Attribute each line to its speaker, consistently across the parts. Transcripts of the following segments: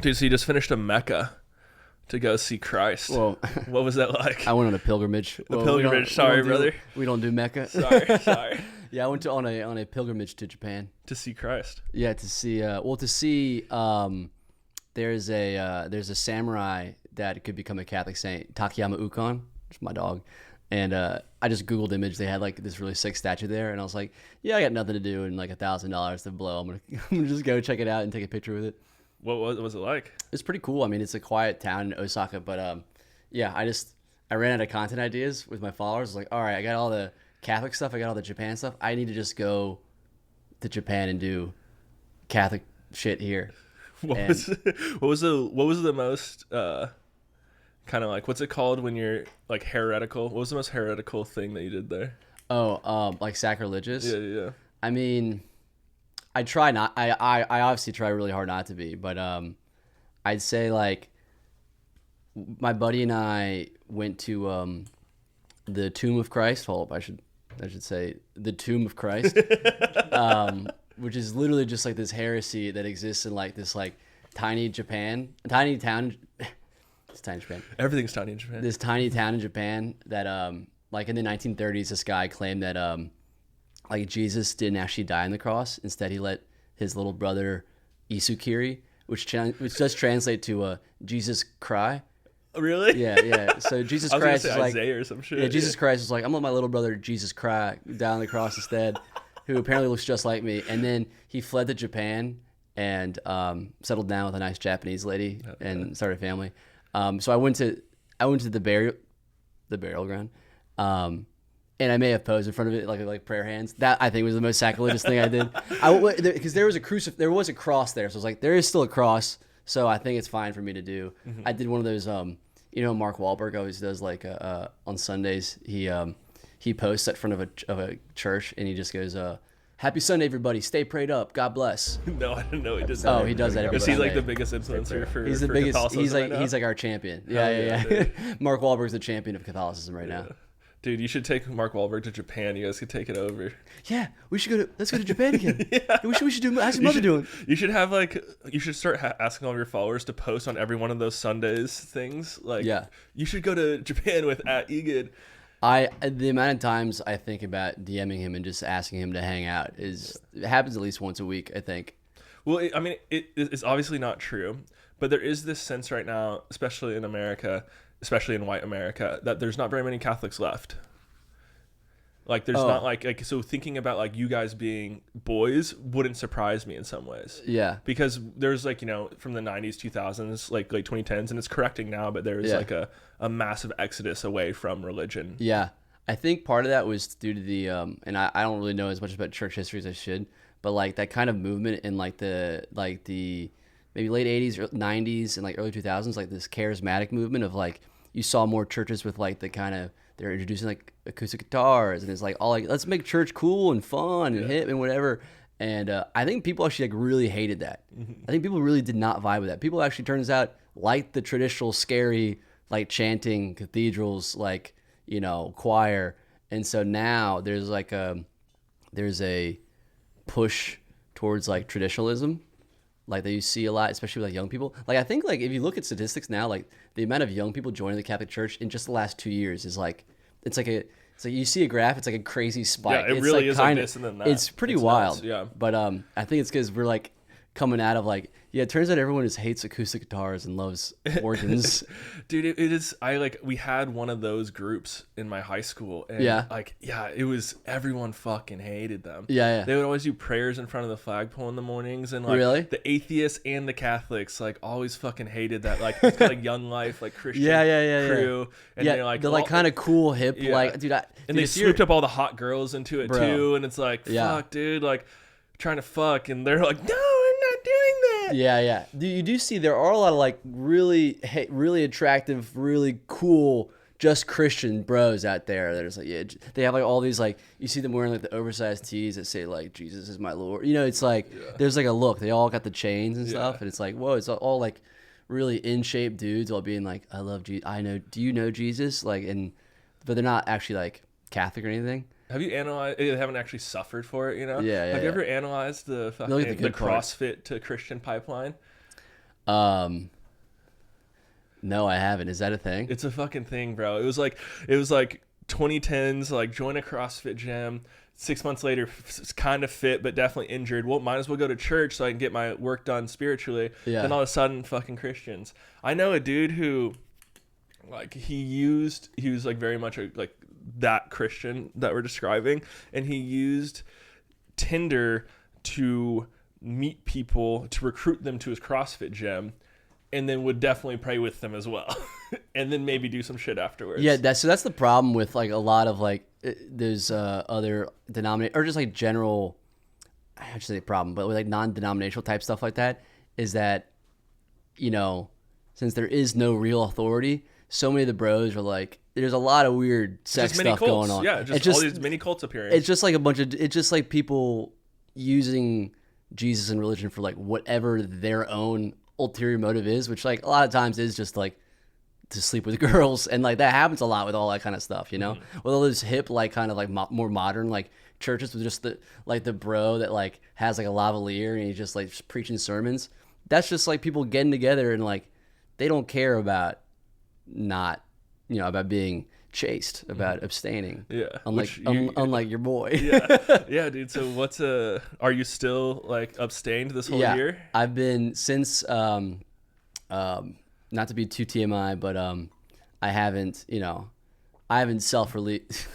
Speaker 1: Dude, so you just finished a Mecca to go see Christ.
Speaker 2: Well,
Speaker 1: what was that like?
Speaker 2: I went on a pilgrimage.
Speaker 1: Sorry, brother.
Speaker 2: We don't do Mecca.
Speaker 1: Sorry.
Speaker 2: Yeah, I went on a pilgrimage to Japan
Speaker 1: To see Christ.
Speaker 2: Yeah, to see. There's a samurai that could become a Catholic saint, Takayama Ukon, which is my dog, and I just Googled image. They had like this really sick statue there, and I was like, yeah, I got nothing to do and like $1,000 to blow. I'm gonna just go check it out and take a picture with it.
Speaker 1: What was it like?
Speaker 2: It's pretty cool. I mean, it's a quiet town in Osaka, but yeah, I ran out of content ideas with my followers. I was like, all right, I got all the Catholic stuff, I got all the Japan stuff. I need to just go to Japan and do Catholic shit here.
Speaker 1: What was the most kind of like, what's it called when you're like heretical? What was the most heretical thing that you did there?
Speaker 2: Like sacrilegious?
Speaker 1: Yeah.
Speaker 2: I mean, I try not. I obviously try really hard not to be, but I'd say like my buddy and I went to the Tomb of Christ. Hold up, I should say the Tomb of Christ, which is literally just like this heresy that exists in like this like tiny town. It's tiny Japan.
Speaker 1: Everything's tiny in Japan.
Speaker 2: This tiny town in Japan that like in the 1930s, this guy claimed that like Jesus didn't actually die on the cross. Instead, he let his little brother Isukiri, which does translate to Jesus cry.
Speaker 1: Really?
Speaker 2: Yeah. So Jesus Christ is like
Speaker 1: Isaiah or some shit.
Speaker 2: Yeah, Jesus Christ was like, I'm letting my little brother Jesus cry down the cross instead, who apparently looks just like me. And then he fled to Japan and settled down with a nice Japanese lady and started a family. So I went to the burial ground. And I may have posed in front of it like prayer hands. That I think was the most sacrilegious thing I did. Because there was a cross there, so I was like, there is still a cross, so I think it's fine for me to do. Mm-hmm. I did one of those. Mark Wahlberg always does like on Sundays. He posts at front of a church and he just goes, "Happy Sunday, everybody. Stay prayed up. God bless."
Speaker 1: No, I didn't know he did that.
Speaker 2: Oh, he does that every
Speaker 1: Is
Speaker 2: Sunday.
Speaker 1: he like the biggest influencer for
Speaker 2: He's the
Speaker 1: for
Speaker 2: biggest.
Speaker 1: Catholicism
Speaker 2: He's like our champion. Yeah. Mark Wahlberg's the champion of Catholicism right now.
Speaker 1: Dude, you should take Mark Wahlberg to Japan. You guys could take it over.
Speaker 2: Yeah, we should go to. Let's go to Japan again. Yeah. We should do. How's your mother doing?
Speaker 1: You should have you should start asking all of your followers to post on every one of those Sundays things. Like, yeah, you should go to Japan with @Egan.
Speaker 2: The amount of times I think about DMing him and just asking him to hang out it happens at least once a week, I think.
Speaker 1: Well, it's obviously not true, but there is this sense right now, especially in America, especially in white America, that there's not very many Catholics left. Like there's not like so thinking about like you guys being boys wouldn't surprise me in some ways.
Speaker 2: Yeah.
Speaker 1: Because there's like, from the 90s, 2000s, like 2010s, and it's correcting now, but there was like a massive exodus away from religion.
Speaker 2: Yeah. I think part of that was due to the and I don't really know as much about church history as I should, but like that kind of movement in like the maybe late 80s or 90s and like early 2000s, like this charismatic movement of like you saw more churches with like the kind of they're introducing like acoustic guitars and it's like all like let's make church cool and fun and hip and whatever. And I think people actually like really hated that. Mm-hmm. I think people really did not vibe with that. People actually turns out liked the traditional scary like chanting cathedrals like choir. And so now there's a push towards like traditionalism. Like that you see a lot, especially with like young people. Like I think like if you look at statistics now, like the amount of young people joining the Catholic Church in just the last 2 years is like it's like you see a graph, it's like a crazy spike.
Speaker 1: Yeah, it really is like this and then that.
Speaker 2: It's pretty wild.
Speaker 1: Nuts, yeah.
Speaker 2: But I think it's because we're like coming out of like it turns out everyone just hates acoustic guitars and loves organs.
Speaker 1: Dude, it is we had one of those groups in my high school and it was everyone fucking hated them.
Speaker 2: Yeah.
Speaker 1: They would always do prayers in front of the flagpole in the mornings and like
Speaker 2: really?
Speaker 1: The atheists and the Catholics like always fucking hated that like it's got like Young Life like Christian crew and they're like
Speaker 2: kind of cool hip like dude
Speaker 1: they swooped up all the hot girls into it too and it's like fuck dude like trying to fuck and they're like no doing that.
Speaker 2: Yeah. You do see there are a lot of like really attractive, really cool, just Christian bros out there. There's like they have like all these like you see them wearing like the oversized tees that say like Jesus is my Lord. It's like there's like a look. They all got the chains and stuff, and it's like whoa, it's all like really in shape dudes all being like I love Jesus. I know. Do you know Jesus? Like but they're not actually like Catholic or anything.
Speaker 1: Have you analyzed? They haven't actually suffered for it,
Speaker 2: Yeah.
Speaker 1: Have you ever analyzed the CrossFit to Christian pipeline?
Speaker 2: No, I haven't. Is that a thing?
Speaker 1: It's a fucking thing, bro. It was like 2010s, like join a CrossFit gym. 6 months later, kind of fit, but definitely injured. Well, might as well go to church so I can get my work done spiritually.
Speaker 2: Yeah.
Speaker 1: Then all of a sudden, fucking Christians. I know a dude who, like, he was like very much like that Christian that we're describing, and he used Tinder to meet people to recruit them to his CrossFit gym, and then would definitely pray with them as well, and then maybe do some shit afterwards.
Speaker 2: Yeah, that's the problem with like a lot of like there's other denominate or just like general, I should say problem, but with like non-denominational type stuff like that is that, you know, since there is no real authority, so many of the bros are like, there's a lot of weird sex stuff
Speaker 1: cults.
Speaker 2: going on.
Speaker 1: Yeah, just all these mini cults appearing.
Speaker 2: It's just like it's just like people using Jesus and religion for like whatever their own ulterior motive is, which like a lot of times is just like to sleep with girls, and like that happens a lot with all that kind of stuff, you know. With all this hip like kind of like more modern like churches with just the bro that like has like a lavalier and he's just like preaching sermons. That's just like people getting together and like they don't care about not, you know, about being chaste, about abstaining.
Speaker 1: Yeah.
Speaker 2: Unlike your boy.
Speaker 1: Yeah. Yeah, dude. So are you still like abstained this whole year?
Speaker 2: I've been since not to be too TMI, but I haven't self-released.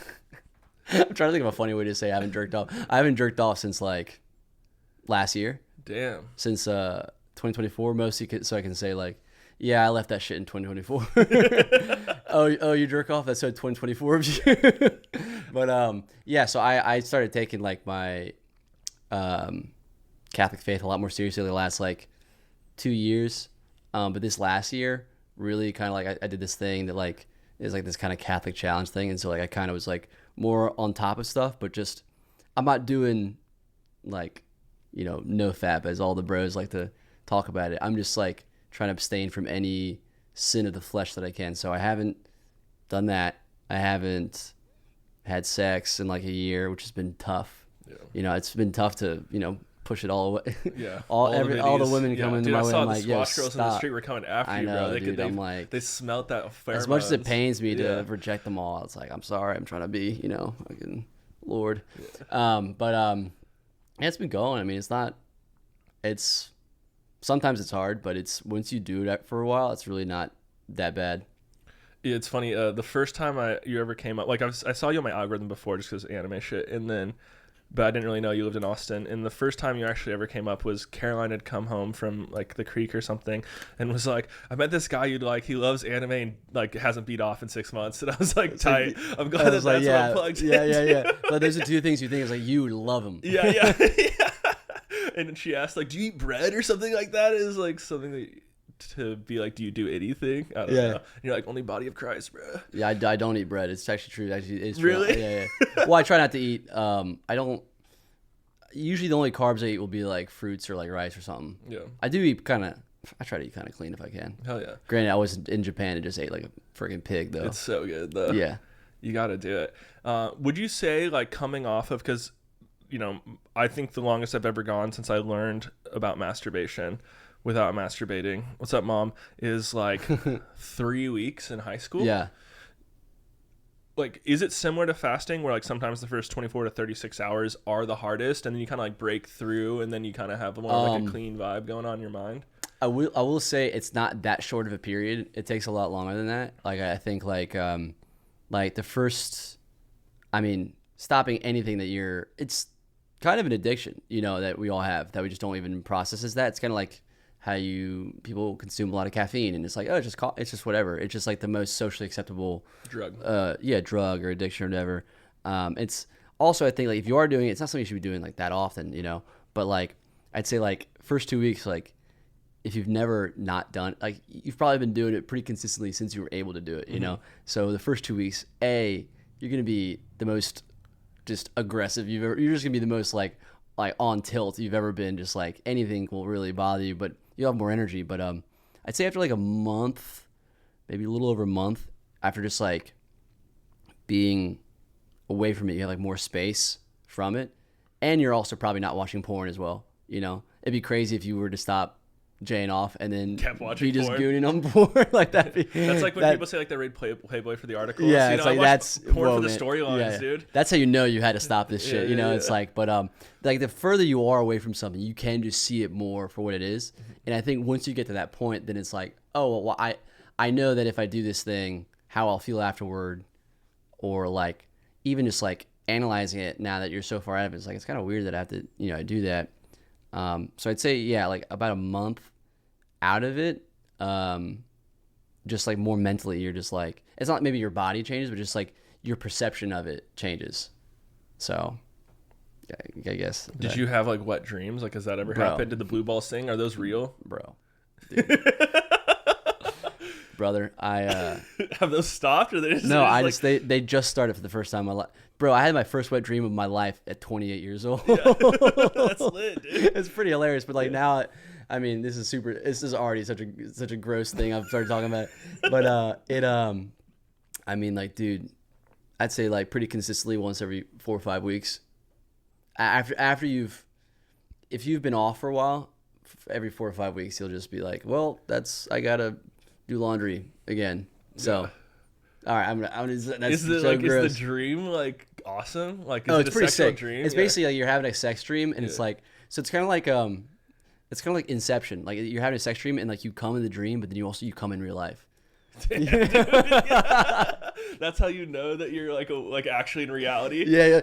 Speaker 2: I'm trying to think of a funny way to say I haven't jerked off. I haven't jerked off since like last year.
Speaker 1: Damn.
Speaker 2: Since 2024, mostly so I can say like, yeah, I left that shit in 2024. oh, you jerk off? That's so 2024 of you. But yeah, so I started taking like my Catholic faith a lot more seriously the last like 2 years. But this last year, really kind of like I did this thing that like is like this kind of Catholic challenge thing, and so like I kind of was like more on top of stuff, but just I'm not doing like, you know, no fap as all the bros like to talk about it. I'm just like trying to abstain from any sin of the flesh that I can. So I haven't done that. I haven't had sex in like a year, which has been tough. Yeah. You know, it's been tough to, you know, push it all away.
Speaker 1: Yeah.
Speaker 2: all the women coming to my way.
Speaker 1: I saw
Speaker 2: I'm
Speaker 1: the
Speaker 2: like,
Speaker 1: squash girls in the
Speaker 2: stop.
Speaker 1: street were coming after you,
Speaker 2: know,
Speaker 1: bro.
Speaker 2: dude, I'm like,
Speaker 1: they smelt that pheromones.
Speaker 2: As much as it pains me to reject them all, it's like, I'm sorry, I'm trying to be, you know, fucking Lord. Yeah. Yeah, it's been going. I mean, sometimes it's hard, but it's once you do that for a while, it's really not that bad.
Speaker 1: Yeah, it's funny. The first time you ever came up, like I saw you on my algorithm before just because anime shit, but I didn't really know you lived in Austin. And the first time you actually ever came up was Caroline had come home from like the creek or something and was like, I met this guy you'd like, he loves anime and like hasn't beat off in 6 months. And I was like, tight. I'm glad that's what I'm plugged in.
Speaker 2: Yeah. But those are two things you think is like, you would love him.
Speaker 1: Yeah. And she asked like, do you eat bread or something like that? It was like something that to be like, do you do anything? I don't know. And you're like, only body of Christ, bro.
Speaker 2: Yeah, I don't eat bread. It's actually true. It's
Speaker 1: really
Speaker 2: true. Yeah. Well, I try not to eat. I don't. Usually, the only carbs I eat will be like fruits or like rice or something. Yeah. I do eat I try to eat kind of clean if I can.
Speaker 1: Hell yeah.
Speaker 2: Granted, I was in Japan and just ate like a freaking pig though.
Speaker 1: It's so good though.
Speaker 2: Yeah.
Speaker 1: You got to do it. Would you say like coming off of, because, you know, I think the longest I've ever gone since I learned about masturbation without masturbating, what's up, Mom, is like 3 weeks in high school.
Speaker 2: Yeah.
Speaker 1: Like, is it similar to fasting where like sometimes the first 24 to 36 hours are the hardest and then you kind of like break through and then you kind of have more like a clean vibe going on in your mind?
Speaker 2: I will say it's not that short of a period. It takes a lot longer than that. Like, I think like the first, I mean, stopping anything that it's kind of an addiction, you know, that we all have that we just don't even process as that. It's kind of like how people consume a lot of caffeine and it's like, oh, it's just whatever. It's just like the most socially acceptable
Speaker 1: drug.
Speaker 2: Drug or addiction or whatever. It's also, I think like if you are doing it, it's not something you should be doing like that often, you know, but like I'd say like first 2 weeks, like if you've never not done, like you've probably been doing it pretty consistently since you were able to do it, you know? So the first 2 weeks, you're going to be the most just aggressive you're just going to be the most like on tilt you've ever been. Just like anything will really bother you, but you'll have more energy. But I'd say after like a month, maybe a little over a month, after just like being away from it, you have like more space from it, and you're also probably not watching porn as well. You know, it'd be crazy if you were to stop Jane off and then
Speaker 1: kept watching
Speaker 2: be just
Speaker 1: porn.
Speaker 2: gooning on porn like that.
Speaker 1: That's like when people say like they read Playboy for the articles.
Speaker 2: Yeah,
Speaker 1: you
Speaker 2: it's
Speaker 1: know,
Speaker 2: like
Speaker 1: I watch
Speaker 2: that's
Speaker 1: porn for the
Speaker 2: man.
Speaker 1: storylines, dude.
Speaker 2: That's how you know you had to stop this shit.
Speaker 1: Yeah,
Speaker 2: You know,
Speaker 1: yeah,
Speaker 2: it's
Speaker 1: yeah.
Speaker 2: like, but like the further you are away from something, you can just see it more for what it is. And I think once you get to that point, then it's like, oh, well, I know that if I do this thing, how I'll feel afterward, or like even just like analyzing it now that you're so far out of it. It's like it's kind of weird that I have to, you know, do that. So I'd say, yeah, like about a month out of it, just like more mentally, you're just like, it's not maybe your body changes, but just like your perception of it changes. So I guess.
Speaker 1: Did you have like wet dreams? Like, has that ever happened? Did the blue balls sing? Are those real?
Speaker 2: Bro. Brother, I
Speaker 1: have those stopped, or they just
Speaker 2: no, I
Speaker 1: like...
Speaker 2: just they just started for the first time in my life. Bro, I had my first wet dream of my life at 28 years old.
Speaker 1: Yeah. That's lit, dude.
Speaker 2: It's pretty hilarious, but like now, I mean, this is already such a gross thing I've started talking about. But I mean, like, dude, I'd say like pretty consistently once every 4 or 5 weeks. After if you've been off for a while, every 4 or 5 weeks, you'll just be like, well, I gotta do laundry again. So, all right, that's
Speaker 1: is it
Speaker 2: so
Speaker 1: like
Speaker 2: gross.
Speaker 1: Is the dream like awesome? Like, is
Speaker 2: Oh,
Speaker 1: it
Speaker 2: it's
Speaker 1: a
Speaker 2: pretty
Speaker 1: sexual
Speaker 2: sick.
Speaker 1: dream?
Speaker 2: It's basically like you're having a sex dream, and it's
Speaker 1: Yeah.
Speaker 2: like, so it's kind of like Inception. Like you're having a sex dream, and like you come in the dream, but then you come in real life.
Speaker 1: Damn, dude. Yeah. That's how you know that you're like actually in reality.
Speaker 2: Yeah.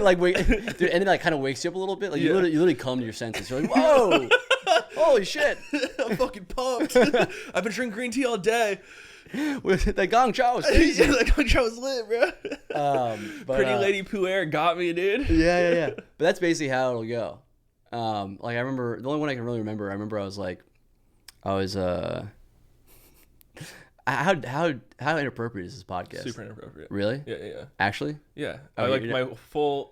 Speaker 2: Like wait, dude, and then like kind of wakes you up a little bit. Like you literally come to your senses. You're like, whoa, holy shit,
Speaker 1: I'm fucking pumped. I've been drinking green tea all day.
Speaker 2: The gong cha was crazy.
Speaker 1: Yeah, that contract was lit, bro.
Speaker 2: But,
Speaker 1: Pretty Lady Puer got me, dude.
Speaker 2: Yeah. But that's basically how it'll go. Like I remember the only one I can really remember. I remember I was how inappropriate is this podcast?
Speaker 1: Super inappropriate.
Speaker 2: Really?
Speaker 1: Yeah.
Speaker 2: Actually?
Speaker 1: Yeah.
Speaker 2: Oh,
Speaker 1: I like
Speaker 2: you're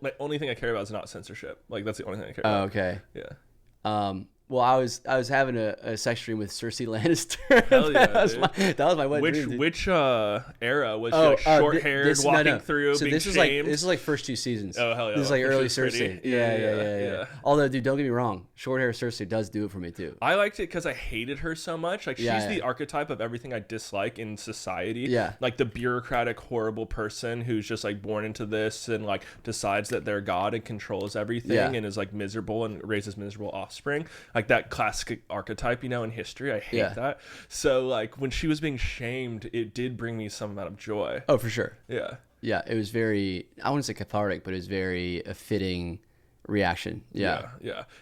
Speaker 1: my only thing I care about is not censorship. Like that's the only thing I care
Speaker 2: Oh,
Speaker 1: about.
Speaker 2: okay.
Speaker 1: Yeah.
Speaker 2: Well, I was having a sex dream with Cersei Lannister.
Speaker 1: Hell yeah,
Speaker 2: that was my wet dream. Dude.
Speaker 1: Which era was she like short haired walking through
Speaker 2: so
Speaker 1: being
Speaker 2: this
Speaker 1: shamed?
Speaker 2: is like first 2 seasons.
Speaker 1: Oh hell yeah!
Speaker 2: This is like early
Speaker 1: She's pretty.
Speaker 2: Cersei. Yeah. Although, dude, don't get me wrong, short hair Cersei does do it for me too.
Speaker 1: I liked it because I hated her so much. Like she's
Speaker 2: Yeah.
Speaker 1: the archetype of everything I dislike in society.
Speaker 2: Yeah.
Speaker 1: Like the bureaucratic, horrible person who's just like born into this and like decides that they're God and controls everything and is like miserable and raises miserable offspring. Like that classic archetype, you know, in history. I hate that. So like when she was being shamed, it did bring me some amount of joy.
Speaker 2: Oh, for sure.
Speaker 1: Yeah.
Speaker 2: Yeah, it was very, I wouldn't say cathartic, but it was very a fitting reaction. Yeah.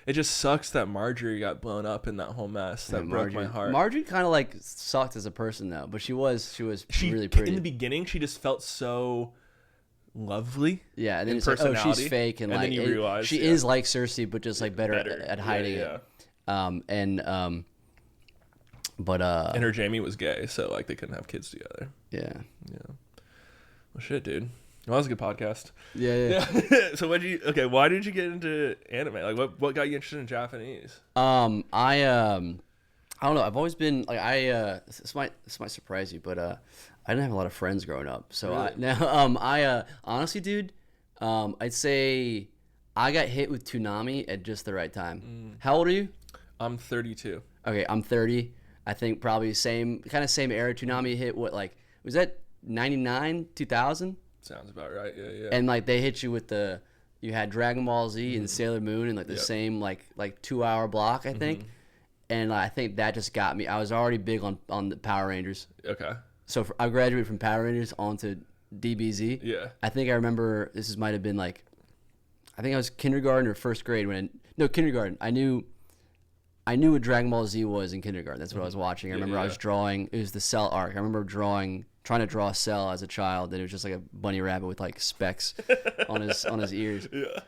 Speaker 1: It just sucks that Marjorie got blown up in that whole mess. That broke my heart.
Speaker 2: Marjorie kind of like sucked as a person though, but she was really pretty.
Speaker 1: In the beginning, she just felt so lovely.
Speaker 2: Yeah, and then it's like, oh, she's fake, and like
Speaker 1: then you realize
Speaker 2: she is like Cersei, but just like better. At hiding it. And her
Speaker 1: Jamie was gay, so like they couldn't have kids together.
Speaker 2: Yeah.
Speaker 1: Well, shit, dude. Well, that was a good podcast.
Speaker 2: Yeah.
Speaker 1: So why did you get into anime? Like what got you interested in Japanese?
Speaker 2: I don't know. I've always been like this might surprise you, but I didn't have a lot of friends growing up. So
Speaker 1: really?
Speaker 2: Honestly, dude, I'd say I got hit with Toonami at just the right time. How old are you?
Speaker 1: I'm 32.
Speaker 2: Okay, I'm 30. I think probably same era. Toonami hit what, like, was that 99, 2000?
Speaker 1: Sounds about right. Yeah.
Speaker 2: And like they hit you with you had Dragon Ball Z and Sailor Moon in like the same like 2-hour block, I think. And I think that just got me. I was already big on the Power Rangers.
Speaker 1: Okay.
Speaker 2: So I graduated from Power Rangers onto DBZ.
Speaker 1: Yeah.
Speaker 2: I think I remember might have been like, I think I was kindergarten or first grade kindergarten. I knew what Dragon Ball Z was in kindergarten. That's what I was watching. I remember I was drawing. It was the Cell arc. I remember trying to draw Cell as a child, and it was just like a bunny rabbit with like specks on his ears. Yeah.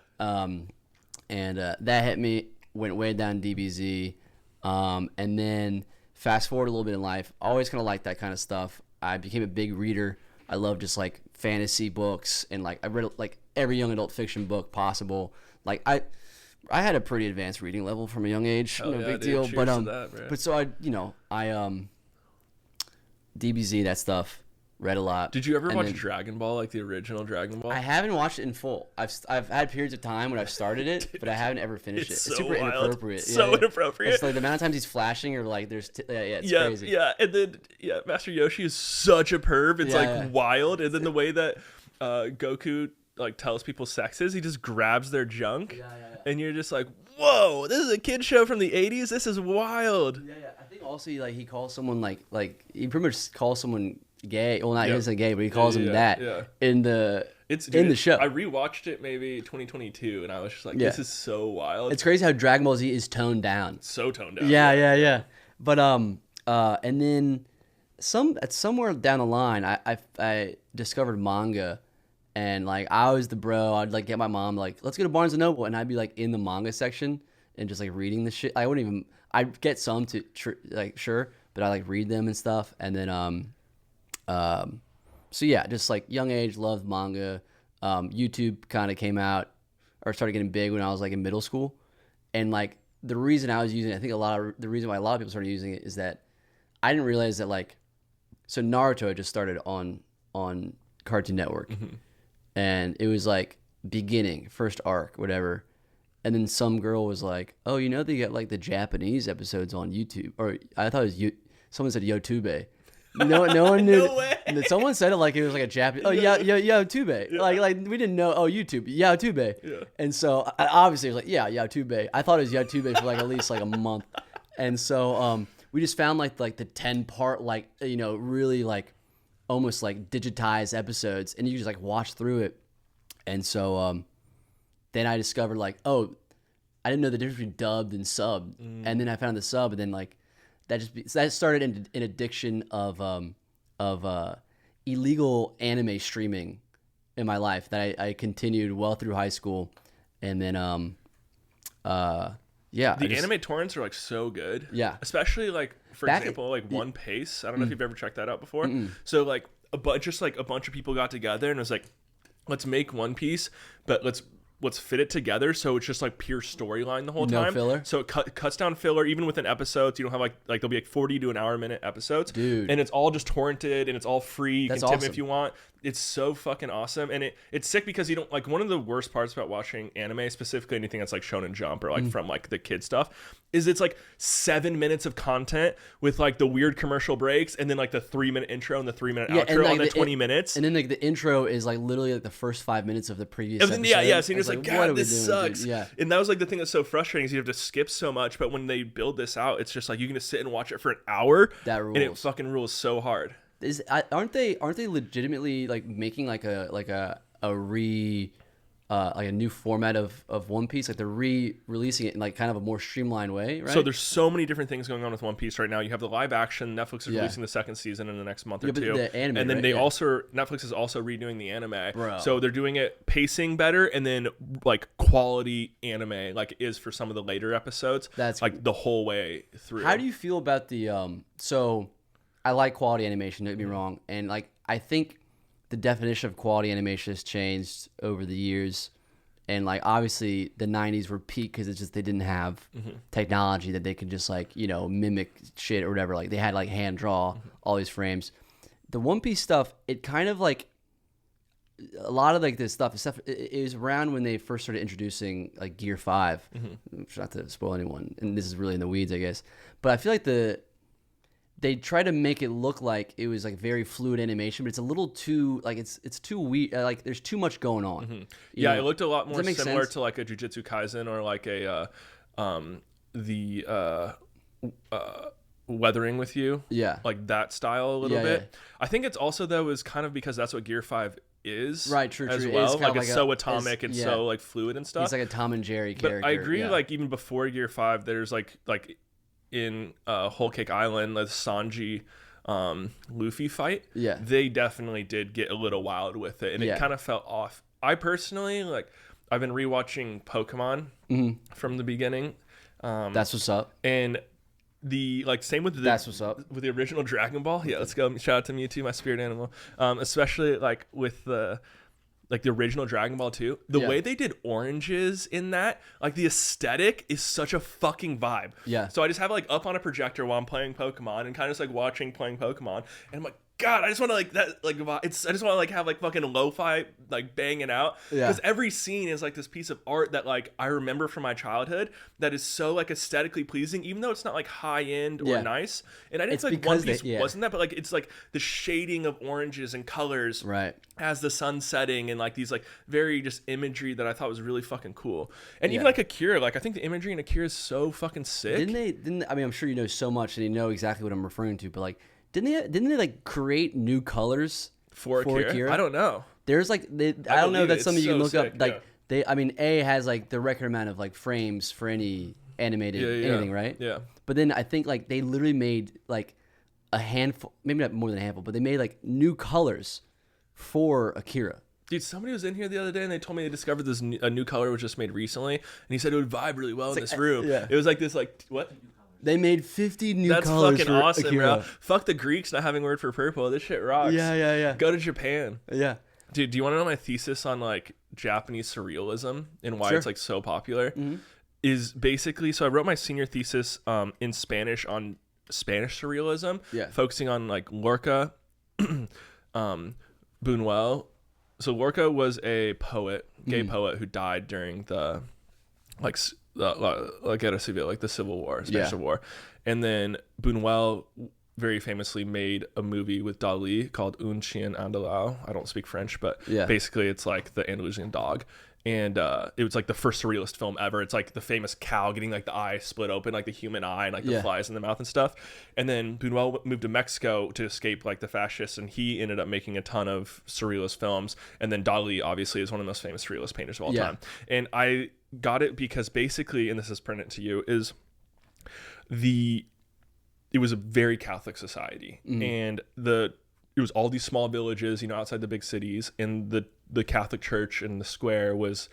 Speaker 2: And that hit me. Went way down DBZ. And then fast forward a little bit in life. I always kind of liked that kind of stuff. I became a big reader. I love just like fantasy books, and like I read like every young adult fiction book possible. Like I had a pretty advanced reading level from a young age. No big deal. But
Speaker 1: that,
Speaker 2: but so I DBZ, that stuff. read a lot.
Speaker 1: Did you ever watch Dragon Ball, like the original Dragon Ball?
Speaker 2: I haven't watched it in full. I've had periods of time when I've started it, but I haven't ever finished it. It's
Speaker 1: so
Speaker 2: super
Speaker 1: wild.
Speaker 2: inappropriate.
Speaker 1: So inappropriate.
Speaker 2: It's like the amount of times he's flashing or like there's it's crazy.
Speaker 1: Yeah, and then Master Yoshi is such a perv. It's wild. And then the way that Goku like tells people sexes, he just grabs their junk, and you're just like, whoa, this is a kid show from the 80s. This is wild.
Speaker 2: Yeah. I think also he calls someone like he pretty much calls someone gay. Well, not he isn't gay, but he calls him that in the show.
Speaker 1: I rewatched it maybe 2022, and I was just like, this is so wild.
Speaker 2: It's crazy how Dragon Ball Z is toned down.
Speaker 1: So toned down.
Speaker 2: Yeah. But and then somewhere down the line, I discovered manga. And like I was the bro, I'd like get my mom like, let's go to Barnes and Noble, and I'd be like in the manga section and just like reading the shit. I'd get some to like sure, but I like read them and stuff. And then so yeah, just like young age, loved manga. YouTube kind of came out or started getting big when I was like in middle school, and like the reason I was using it, I think the reason why a lot of people started using it is that I didn't realize that like, so Naruto had just started on Cartoon Network. Mm-hmm. And it was like beginning, first arc, whatever. And then some girl was like, oh, they get like the Japanese episodes on YouTube. Or I thought it was someone said YouTube. No one knew.
Speaker 1: No way.
Speaker 2: And then someone said it like it was like a Japanese. Oh, YouTube. Yeah. Like we didn't know. Oh, YouTube. YouTube. Yeah. And so obviously it was like, YouTube. I thought it was YouTube for like at least like a month. And so we just found like the 10-part like, really like almost like digitized episodes, and you just like watch through it. And so then I discovered like, oh, I didn't know the difference between dubbed and subbed. And then I found the sub, and then like that started an addiction of illegal anime streaming in my life that I continued well through high school. And then
Speaker 1: anime torrents are like so good. Yeah. Especially like, for example, like One Piece. I don't know if you've ever checked that out before. Mm-mm. So like a bunch of people got together and it was like, let's make One Piece, but let's fit it together so it's just like pure storyline the whole time.
Speaker 2: No filler.
Speaker 1: So it cuts down filler even within episodes. You don't have like there'll be like 40 to an hour minute episodes.
Speaker 2: Dude.
Speaker 1: And it's all just torrented and it's all free. You
Speaker 2: That's
Speaker 1: can tip
Speaker 2: awesome.
Speaker 1: if you want. It's so fucking awesome. And it's sick because you don't like, one of the worst parts about watching anime, specifically anything that's like Shonen Jump or like from like the kid stuff, is it's like 7 minutes of content with like the weird commercial breaks and then like the 3-minute intro and the 3-minute outro
Speaker 2: like
Speaker 1: on the 20 minutes.
Speaker 2: And then like the intro is like literally like the first 5 minutes of the previous episode.
Speaker 1: Yeah. So you're just like, God, this sucks.
Speaker 2: Dude? Yeah.
Speaker 1: And that was like the thing that's so frustrating is you have to skip so much. But when they build this out, it's just like you can just sit and watch it for an hour.
Speaker 2: That rules.
Speaker 1: And it fucking rules so hard.
Speaker 2: Aren't they legitimately like making like a new format of One Piece? Like they're re-releasing it in like kind of a more streamlined way, right?
Speaker 1: So there's so many different things going on with One Piece right now. You have the live action. Netflix is releasing the second season in the next month or two.
Speaker 2: The anime,
Speaker 1: and then
Speaker 2: right?
Speaker 1: Netflix is also redoing the anime.
Speaker 2: Bro.
Speaker 1: So they're doing it pacing better and then like quality anime like it is for some of the later episodes.
Speaker 2: That's
Speaker 1: like the whole way through.
Speaker 2: How do you feel about the so I like quality animation, don't get me wrong. And like I think the definition of quality animation has changed over the years. And like obviously the 90s were peak because it's just they didn't have technology that they could just like, mimic shit or whatever. Like they had like hand draw all these frames. The One Piece stuff, it kind of like a lot of like this stuff it was around when they first started introducing like Gear 5. Not to spoil anyone, and this is really in the weeds, I guess. But I feel like they try to make it look like it was like very fluid animation, but it's a little too like it's too weird. Like there's too much going on.
Speaker 1: Yeah, it looked a lot more similar
Speaker 2: sense?
Speaker 1: to like a Jujutsu Kaisen or like a Weathering with You.
Speaker 2: Yeah,
Speaker 1: like that style a little bit.
Speaker 2: Yeah.
Speaker 1: I think it's also though is kind of because that's what Gear 5 is.
Speaker 2: Right, true.
Speaker 1: As well, like it's so atomic and so like fluid and stuff.
Speaker 2: He's like a Tom and Jerry character.
Speaker 1: But I agree. Like even before Gear 5, there's like in Whole Cake Island, the Sanji Luffy fight, they definitely did get a little wild with it, and it kind of felt off. I personally I've been rewatching Pokemon from the beginning.
Speaker 2: That's what's up.
Speaker 1: And the same with the
Speaker 2: that's what's up
Speaker 1: with the original Dragon Ball. Yeah, let's go. Shout out to Mewtwo, my spirit animal. Especially like with the original Dragon Ball 2, the way they did oranges in that, like the aesthetic is such a fucking vibe.
Speaker 2: Yeah.
Speaker 1: So I just have it like up on a projector while I'm playing Pokemon and kind of just like playing Pokemon. And I'm like, God, I just want to like that, like it's. I just want to like have like fucking lo-fi like banging out, because every scene is like this piece of art that like I remember from my childhood that is so like aesthetically pleasing, even though it's not like high end or nice. And I didn't feel like One Piece wasn't that, but like it's like the shading of oranges and colors,
Speaker 2: right,
Speaker 1: as the sun setting, and like these like very just imagery that I thought was really fucking cool. And even like Akira, like I think the imagery in Akira is so fucking sick.
Speaker 2: Didn't I mean, I'm sure you know so much and you know exactly what I'm referring to, but like didn't they like create new colors
Speaker 1: for Akira? I don't know.
Speaker 2: There's like I don't know if that's something you can look
Speaker 1: sick,
Speaker 2: up. Like I mean, A has like the record amount of like frames for any animated anything, right?
Speaker 1: Yeah.
Speaker 2: But then I think like they literally made like a handful, maybe not more than a handful, but they made like new colors for Akira.
Speaker 1: Dude, somebody was in here the other day and they told me they discovered this a new color was just made recently, and he said it would vibe really well in this room. Yeah. It was like this, like what?
Speaker 2: They made 50 new colors.
Speaker 1: That's fucking awesome, Akira. Bro. Fuck the Greeks not having word for purple. This shit rocks.
Speaker 2: Yeah.
Speaker 1: Go to Japan.
Speaker 2: Yeah.
Speaker 1: Dude, do you want to know my thesis on like Japanese surrealism and why it's like so popular? Mm-hmm. Is basically, so I wrote my senior thesis in Spanish on Spanish surrealism, focusing on like Lorca, Buñuel. So Lorca was a poet, gay poet who died during the Guerra Civil, like the Civil War, Spanish Civil War. And then Buñuel very famously made a movie with Dali called Un Chien Andalou. I don't speak French, but basically it's like the Andalusian dog. And it was like the first surrealist film ever. It's like the famous cow getting like the eye split open, like the human eye, and like the flies in the mouth and stuff. And then Buñuel moved to Mexico to escape like the fascists, and he ended up making a ton of surrealist films. And then Dali obviously is one of the most famous surrealist painters of all time. And I got it because basically, and this is pertinent to you, is it was a very Catholic society, and it was all these small villages, you know, outside the big cities, and the Catholic Church in the square was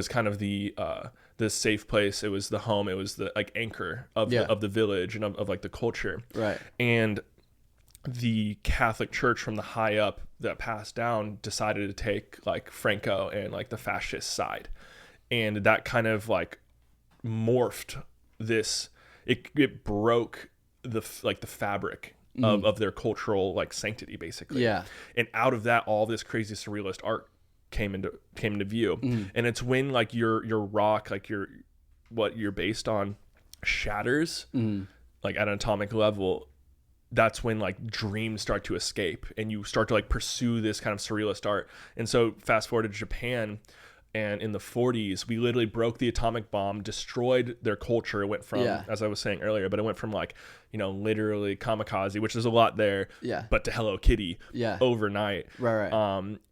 Speaker 1: kind of the safe place. It was the home. It was the like anchor of the village and of like the culture.
Speaker 2: Right.
Speaker 1: And the Catholic Church from the high up that passed down decided to take like Franco and like the fascist side, and that kind of like morphed this. It broke the fabric of their cultural like sanctity, basically.
Speaker 2: Yeah.
Speaker 1: And out of that, all this crazy surrealist art came into view. And it's when like your rock, like what you're based on, shatters like at an atomic level. That's when like dreams start to escape and you start to like pursue this kind of surrealist art. And so fast forward to Japan, and in the 40s, we literally broke the atomic bomb, destroyed their culture. It went from, as I was saying earlier, but it went from like, you know, literally kamikaze, which is a lot there, but to Hello Kitty overnight.
Speaker 2: Right.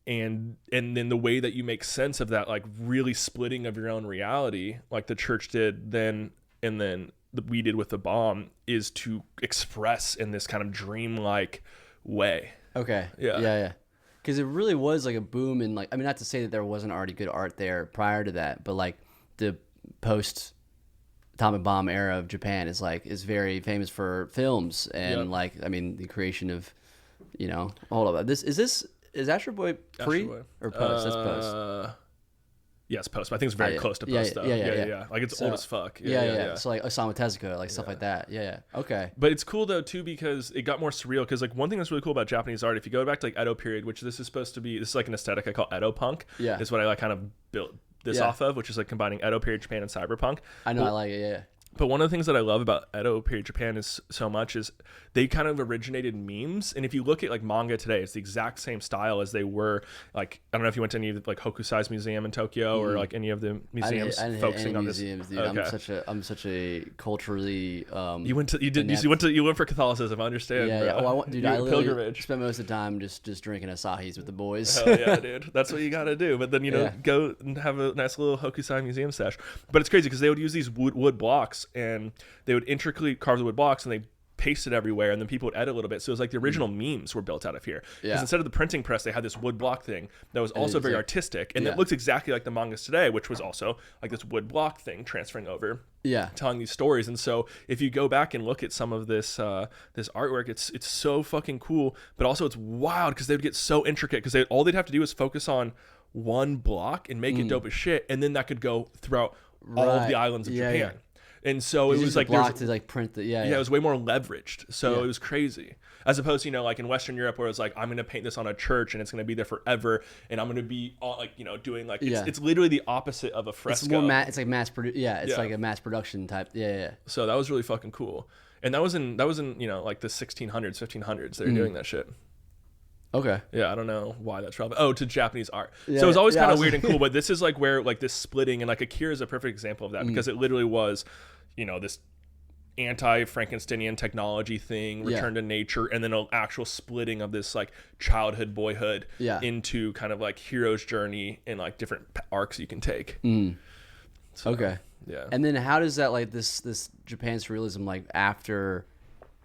Speaker 1: And then the way that you make sense of that, like really splitting of your own reality, like the church did then, and then we did with the bomb, is to express in this kind of dreamlike way.
Speaker 2: Okay. Yeah. Because it really was like a boom in like, I mean, not to say that there wasn't already good art there prior to that, but like the post atomic bomb era of Japan is very famous for films and like, I mean, the creation of, you know, hold up, is Astro Boy pre or post? That's post.
Speaker 1: Yes, post. But I think it's very close to post though. Yeah. Like it's old as fuck. Yeah.
Speaker 2: So like Osamu Tezuka, like stuff like that. Yeah. Okay.
Speaker 1: But it's cool though too because it got more surreal. Because like one thing that's really cool about Japanese art, if you go back to like Edo period, which this is like an aesthetic I call Edo punk. Yeah. Is what I like kind of built this off of, which is like combining Edo period Japan and cyberpunk.
Speaker 2: I know, I like it. Yeah.
Speaker 1: But one of the things that I love about Edo period Japan is they kind of originated memes. And if you look at like manga today, it's the exact same style as they were. Like, I don't know if you went to any of the like Hokusai's museum in Tokyo or like any of the museums focusing on
Speaker 2: museums,
Speaker 1: this.
Speaker 2: Dude. Okay. I'm such a culturally.
Speaker 1: You went for Catholicism. I understand.
Speaker 2: Yeah.
Speaker 1: Bro.
Speaker 2: Oh, I literally spent most of the time just drinking Asahis with the boys.
Speaker 1: Hell yeah, dude. That's what you got to do. But then, go and have a nice little Hokusai museum stash. But it's crazy because they would use these wood blocks and they would intricately carve the wood blocks and they paste it everywhere, and then people would edit a little bit. So it was like the original memes were built out of here. Because instead of the printing press, they had this wood block thing that was also very artistic, and it looks exactly like the mangas today, which was also like this wood block thing transferring over, telling these stories. And so if you go back and look at some of this artwork, it's so fucking cool, but also it's wild because they would get so intricate because all they'd have to do is focus on one block and make it dope as shit, and then that could go throughout all of the islands of Japan. And so it was like
Speaker 2: block to like print the
Speaker 1: it was way more leveraged. So it was crazy. As opposed to, like in Western Europe where it's like, I'm going to paint this on a church and it's going to be there forever. And I'm going to be like, doing like, it's literally the opposite of a fresco.
Speaker 2: It's more it's like mass produce. Yeah. It's like a mass production type. Yeah.
Speaker 1: So that was really fucking cool. And that was in like the 1600s, 1500s. They were doing that shit.
Speaker 2: Okay.
Speaker 1: Yeah, I don't know why that's relevant. Oh, to Japanese art. So it was always kind of weird and cool, but this is like where like this splitting, and like Akira is a perfect example of that because it literally was, this anti-Frankensteinian technology thing, return to nature, and then an actual splitting of this like childhood, boyhood into kind of like hero's journey and like different arcs you can take. So,
Speaker 2: okay.
Speaker 1: Yeah.
Speaker 2: And then how does that like this Japan surrealism like after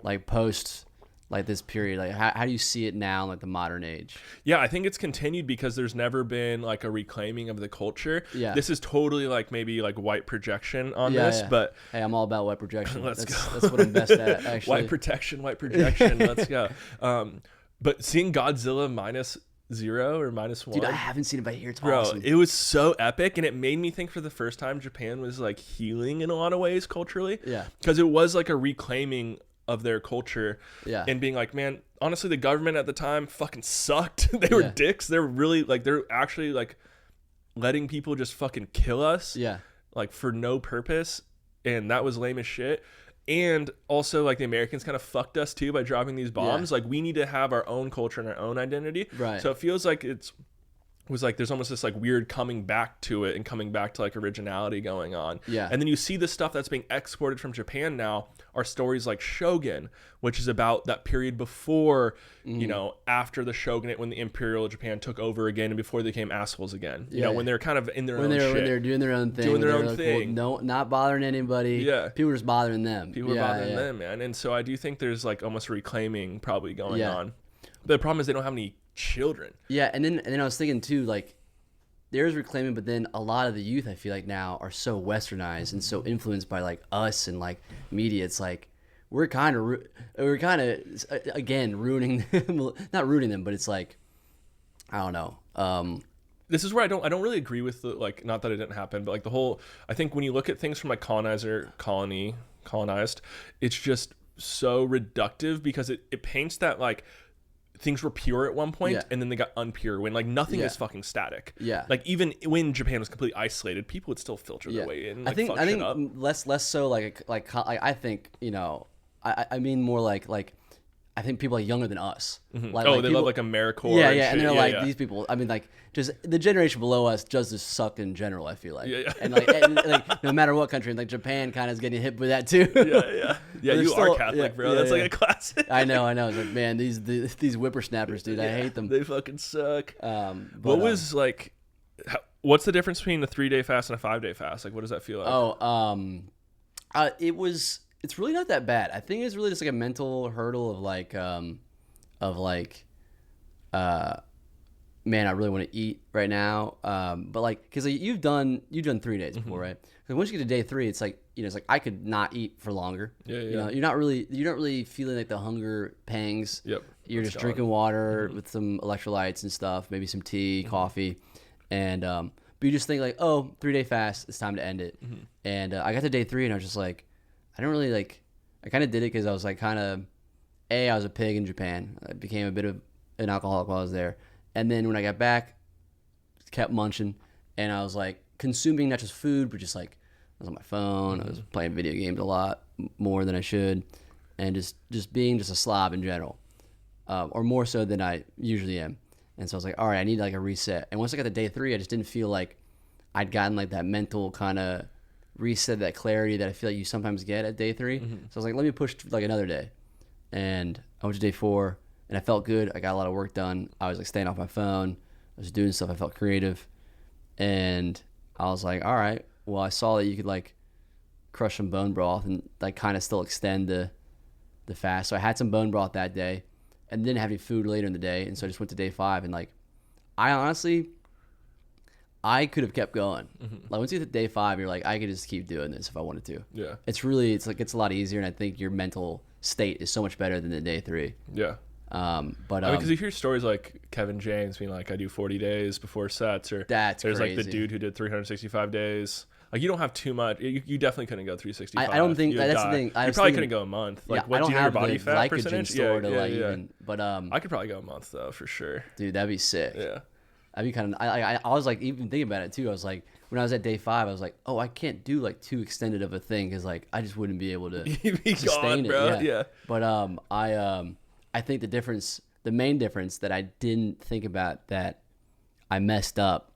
Speaker 2: like post like this period, like how do you see it now in like the modern age?
Speaker 1: Yeah, I think it's continued because there's never been like a reclaiming of the culture. Yeah. This is totally like maybe like white projection on this, but
Speaker 2: hey, I'm all about white projection.
Speaker 1: Let's go.
Speaker 2: That's what I'm best at, actually.
Speaker 1: White projection. Let's go. But seeing Godzilla -0 or -1,
Speaker 2: dude, I haven't seen it, but I hear it's
Speaker 1: bro,
Speaker 2: awesome.
Speaker 1: It was so epic, and it made me think for the first time Japan was like healing in a lot of ways culturally.
Speaker 2: Yeah,
Speaker 1: because it was like a reclaiming of their culture, and being like, man, honestly, the government at the time fucking sucked. They were dicks. They're really like, they're actually like letting people just fucking kill us, like for no purpose, and that was lame as shit. And also, like, the Americans kind of fucked us too by dropping these bombs. Like, we need to have our own culture and our own identity.
Speaker 2: Right.
Speaker 1: So it feels like was like there's almost this like weird coming back to it and coming back to like originality going on. Yeah. And then you see the stuff that's being exported from Japan now are stories like Shogun, which is about that period before, after the shogunate, when the imperial Japan took over again and before they became assholes again. You know, when they're kind of in their own shit.
Speaker 2: When they're doing their own thing.
Speaker 1: Doing their own
Speaker 2: like,
Speaker 1: thing.
Speaker 2: Well, no, not bothering anybody. Yeah. People are just bothering them.
Speaker 1: People are bothering them, man. And so I do think there's like almost reclaiming probably going on. But the problem is they don't have any children.
Speaker 2: Yeah, and then I was thinking too, like, there's reclaiming, but then a lot of the youth I feel like now are so westernized and so influenced by like us and like media. It's like we're kind of again ruining them, not ruining them, but it's like I don't know.
Speaker 1: This is where I don't really agree with the, like, not that it didn't happen, but like the whole, I think when you look at things from like colonized, it's just so reductive because it paints that like things were pure at one point and then they got unpure when like nothing is fucking static. Yeah. Like even when Japan was completely isolated, people would still filter their way in. Like,
Speaker 2: I think less so like I think, I mean more like I think people are younger than us.
Speaker 1: Mm-hmm.
Speaker 2: Like,
Speaker 1: they love like AmeriCorps.
Speaker 2: Yeah, and they're like these people. I mean, like just the generation below us just suck in general. I feel like, and like no matter what country, and like Japan kind of is getting hit with that too.
Speaker 1: Yeah. You are Catholic, bro. That's like a classic.
Speaker 2: I know. It's like, man, these whippersnappers, dude. I hate them.
Speaker 1: They fucking suck. What's the difference between a 3-day fast and a 5-day fast? Like, what does that feel like?
Speaker 2: It's really not that bad. I think it's really just like a mental hurdle of man, I really want to eat right now. But like, because you've done 3 days before, right? Because once you get to day 3, it's like it's like I could not eat for longer. Yeah. You're not really feeling like the hunger pangs. Yep. You're just drinking water with some electrolytes and stuff, maybe some tea, coffee, and but you just think like, 3-day fast, it's time to end it. And I got to day 3 and I was just like, I don't really like. I kind of did it because I was like I was a pig in Japan. I became a bit of an alcoholic while I was there. And then when I got back, kept munching, and I was like consuming not just food, but just like I was on my phone. I was playing video games a lot more than I should, and just being just a slob in general, or more so than I usually am. And so I was like, all right, I need like a reset. And once I got to day 3, I just didn't feel like I'd gotten like that mental kind of reset, that clarity that I feel like you sometimes get at day 3. So I was like, let me push like another day. And I went to day 4 and I felt good. I got a lot of work done. I was like staying off my phone. I was doing stuff. I felt creative. And I was like, all right, well, I saw that you could like crush some bone broth and like kind of still extend the fast. So I had some bone broth that day and didn't have any food later in the day. And so I just went to day 5 and like, I could have kept going. Like once you hit day 5, you're like, I could just keep doing this if I wanted to. Yeah. It's a lot easier, and I think your mental state is so much better than the day 3. Yeah.
Speaker 1: Because you hear stories like Kevin James being like, I do 40 days before sets, or there's crazy. Like the dude who did 365 days. Like you don't have too much. You definitely couldn't go 365.
Speaker 2: I don't think
Speaker 1: You would
Speaker 2: that's
Speaker 1: die.
Speaker 2: the thing.
Speaker 1: You probably couldn't go a month. Like what
Speaker 2: I don't
Speaker 1: do you know your
Speaker 2: have
Speaker 1: body
Speaker 2: the
Speaker 1: fat
Speaker 2: glycogen
Speaker 1: percentage?
Speaker 2: store to like
Speaker 1: yeah.
Speaker 2: even. But
Speaker 1: I could probably go a month though for sure.
Speaker 2: dude, that'd be sick.
Speaker 1: Yeah.
Speaker 2: That'd be kind of. I was like even thinking about it too. I was like when I was at day 5, I was like, oh, I can't do like too extended of a thing because like I just wouldn't be able to
Speaker 1: You'd be
Speaker 2: sustain
Speaker 1: gone, bro.
Speaker 2: it.
Speaker 1: Yeah.
Speaker 2: But I think the main difference that I didn't think about that I messed up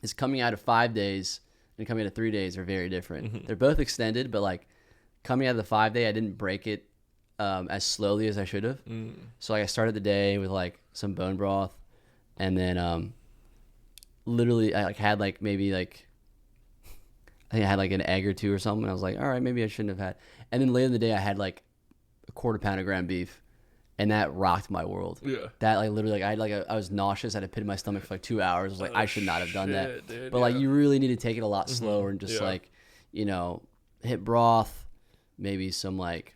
Speaker 2: is coming out of 5 days and coming out of 3 days are very different.
Speaker 1: Mm-hmm.
Speaker 2: They're both extended, but like coming out of the 5 day, I didn't break it as slowly as I should have. So like I started the day with like some bone broth, and then literally I like had like maybe like I think I had like an egg or two or something. And I was like, all right, maybe I shouldn't have had. And then later in the day, I had like a quarter pound of ground beef, and that rocked my world.
Speaker 1: Yeah.
Speaker 2: That like literally like I was nauseous. I had a pit in my stomach for like 2 hours. I was like, I should not have done that.
Speaker 1: Dude,
Speaker 2: but like you really need to take it a lot slower and just
Speaker 1: Yeah.
Speaker 2: like, you know, hit broth, maybe some like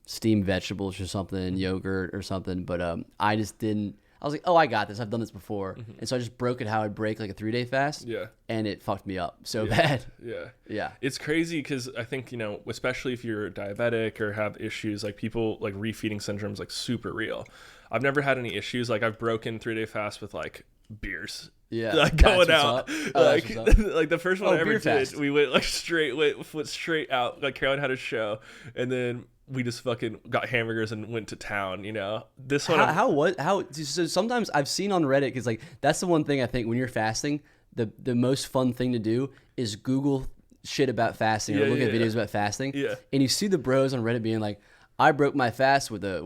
Speaker 2: steamed vegetables or something, yogurt or something. But I just didn't. I was like, oh, I got this. I've done this before. And so I just broke it how I'd break like a 3 day fast.
Speaker 1: Yeah.
Speaker 2: And it fucked me up so bad.
Speaker 1: Yeah.
Speaker 2: Yeah.
Speaker 1: It's crazy because I think, you know, especially if you're diabetic or have issues, like people like refeeding syndrome is like super real. I've never had any issues. Like I've broken 3 day fast with like beers.
Speaker 2: Yeah.
Speaker 1: Like
Speaker 2: That's
Speaker 1: going
Speaker 2: what's
Speaker 1: out.
Speaker 2: up. Oh,
Speaker 1: Like,
Speaker 2: that's what's up.
Speaker 1: like the first one I ever
Speaker 2: beer
Speaker 1: did,
Speaker 2: fast.
Speaker 1: we went like went straight out. Like Caroline had a show, and then we just fucking got hamburgers and went to town, you know? This one.
Speaker 2: So sometimes I've seen on Reddit, because like that's the one thing I think when you're fasting, the most fun thing to do is Google shit about fasting or look at videos about fasting.
Speaker 1: Yeah.
Speaker 2: And you see the bros on Reddit being like, I broke my fast with a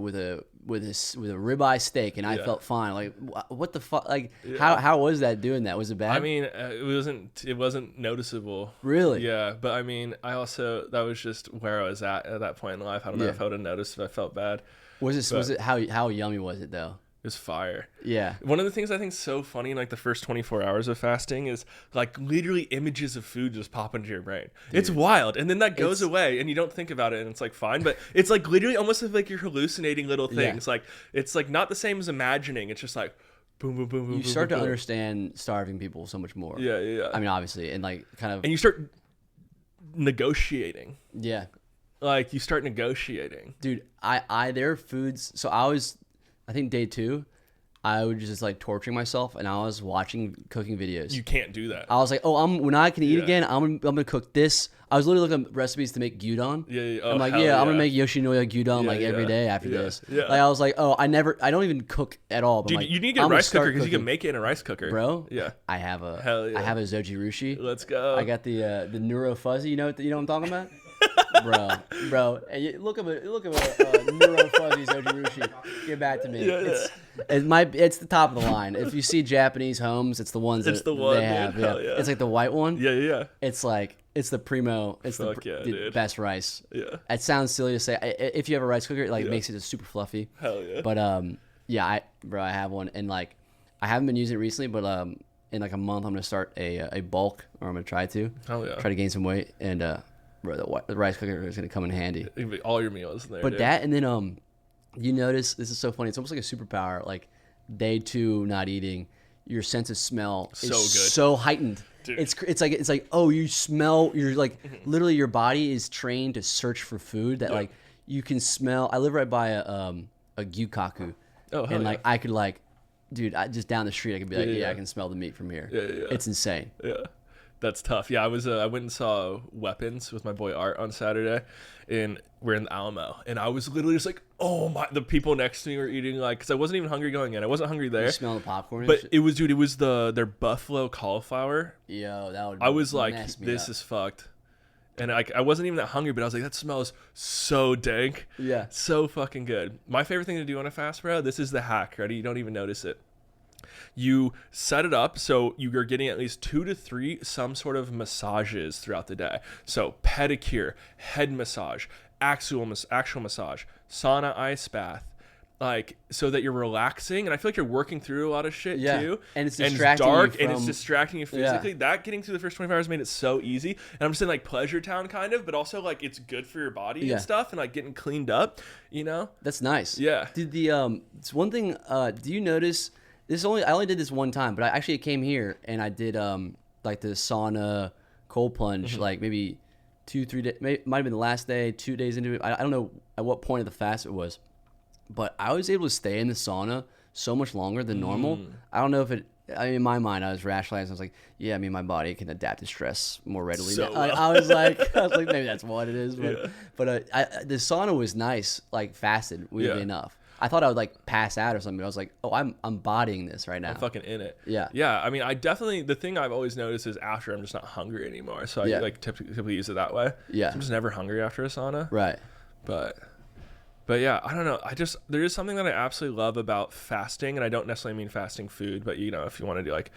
Speaker 2: ribeye steak and I felt fine. Like what the fuck? Like how was that doing that? Was it bad?
Speaker 1: I mean, it wasn't noticeable.
Speaker 2: Really?
Speaker 1: Yeah, but I mean, that was just where I was at that point in life. I don't know if I would have noticed if I felt bad.
Speaker 2: Was it how yummy was it though?
Speaker 1: It was fire.
Speaker 2: Yeah.
Speaker 1: One of the things I think is so funny in like the first 24 hours of fasting is like literally images of food just pop into your brain. Dude, it's wild. And then that goes away and you don't think about it and it's like fine. But it's like literally almost like you're hallucinating little things. Like it's like not the same as imagining. It's just like boom, boom, boom, boom.
Speaker 2: You start to understand starving people so much more.
Speaker 1: Yeah.
Speaker 2: I mean, obviously, and like kind of.
Speaker 1: And you start negotiating.
Speaker 2: Yeah.
Speaker 1: Like you start negotiating.
Speaker 2: Dude, there are foods. So I think day 2, I was just like torturing myself, and I was watching cooking videos.
Speaker 1: You can't do that.
Speaker 2: I was like, when I can eat again, I'm gonna cook this. I was literally looking at recipes to make gyudon.
Speaker 1: Yeah.
Speaker 2: I'm like, I'm gonna make Yoshinoya gyudon every day after this.
Speaker 1: Yeah.
Speaker 2: Like I was like, I don't even neuro at all. But
Speaker 1: Dude,
Speaker 2: like,
Speaker 1: you need to get a rice cooker because you can make it in a rice cooker,
Speaker 2: bro.
Speaker 1: Yeah.
Speaker 2: I have a
Speaker 1: Hell yeah.
Speaker 2: I have a Zojirushi.
Speaker 1: Let's go.
Speaker 2: I got the Neuro Fuzzy. You know what I'm talking about? bro. And look at a Neuro Fuzzy Zojirushi. Get back to me. It's the top of the line. If you see Japanese homes, it's the ones that they have.
Speaker 1: Dude. Hell yeah.
Speaker 2: It's like the white one.
Speaker 1: Yeah.
Speaker 2: It's like it's the primo. It's the best rice.
Speaker 1: Yeah.
Speaker 2: It sounds silly to say. If you have a rice cooker, it like makes it just super fluffy.
Speaker 1: Hell yeah.
Speaker 2: But I have one, and like I haven't been using it recently, but in like a month I'm gonna start a bulk, or I'm gonna try to.
Speaker 1: Hell yeah.
Speaker 2: Try to gain some weight, and bro, the rice cooker is gonna come in handy.
Speaker 1: All your meals in there.
Speaker 2: But that, and then you notice this is so funny. It's almost like a superpower. Like day 2 not eating, your sense of smell is so heightened. Dude. It's like oh, you smell. You're like literally your body is trained to search for food that like you can smell. I live right by a gyukaku, and like I could like, dude, just down the street I could be like I can smell the meat from here. Yeah. It's insane.
Speaker 1: Yeah. That's tough. Yeah, I went and saw Weapons with my boy Art on Saturday, and we're in the Alamo, and I was literally just like, oh my! The people next to me were eating like, because I wasn't even hungry going in. I wasn't hungry there.
Speaker 2: You smell the popcorn.
Speaker 1: But it was their buffalo cauliflower.
Speaker 2: Yo, that would.
Speaker 1: I was like, this is fucked, and I wasn't even that hungry, but I was like, that smells so dank.
Speaker 2: Yeah.
Speaker 1: So fucking good. My favorite thing to do on a fast, bro. This is the hack. Ready? You don't even notice it. You set it up so you're getting at least 2 to 3 some sort of massages throughout the day. So pedicure, head massage, actual massage, sauna, ice bath, like so that you're relaxing. And I feel like you're working through a lot of shit too.
Speaker 2: And it's distracting
Speaker 1: dark
Speaker 2: you
Speaker 1: and it's distracting you physically.
Speaker 2: Yeah.
Speaker 1: That getting through the first 24 hours made it so easy. And I'm just in like Pleasure Town kind of, but also like it's good for your body and stuff and like getting cleaned up, you know?
Speaker 2: That's nice.
Speaker 1: Yeah.
Speaker 2: Did it's one thing, do you notice I only did this one time, but it came here and I did like the sauna cold plunge, like maybe 2-3 days. Might have been the last day, 2 days into it. I don't know at what point of the fast it was, but I was able to stay in the sauna so much longer than normal. I don't know if it. In my mind, I was rationalizing. I was like, yeah, I mean, my body can adapt to stress more readily.
Speaker 1: So
Speaker 2: I was like, maybe that's what it is. But the sauna was nice, like fasted, weirdly enough. I thought I would like pass out or something. I was like, oh, I'm bodying this right now.
Speaker 1: I'm fucking in it.
Speaker 2: Yeah.
Speaker 1: Yeah. I mean, the thing I've always noticed is after I'm just not hungry anymore. So I like typically use it that way.
Speaker 2: Yeah.
Speaker 1: So I'm just never hungry after a sauna.
Speaker 2: Right.
Speaker 1: But yeah, I don't know. There is something that I absolutely love about fasting, and I don't necessarily mean fasting food, but you know, if you want to do like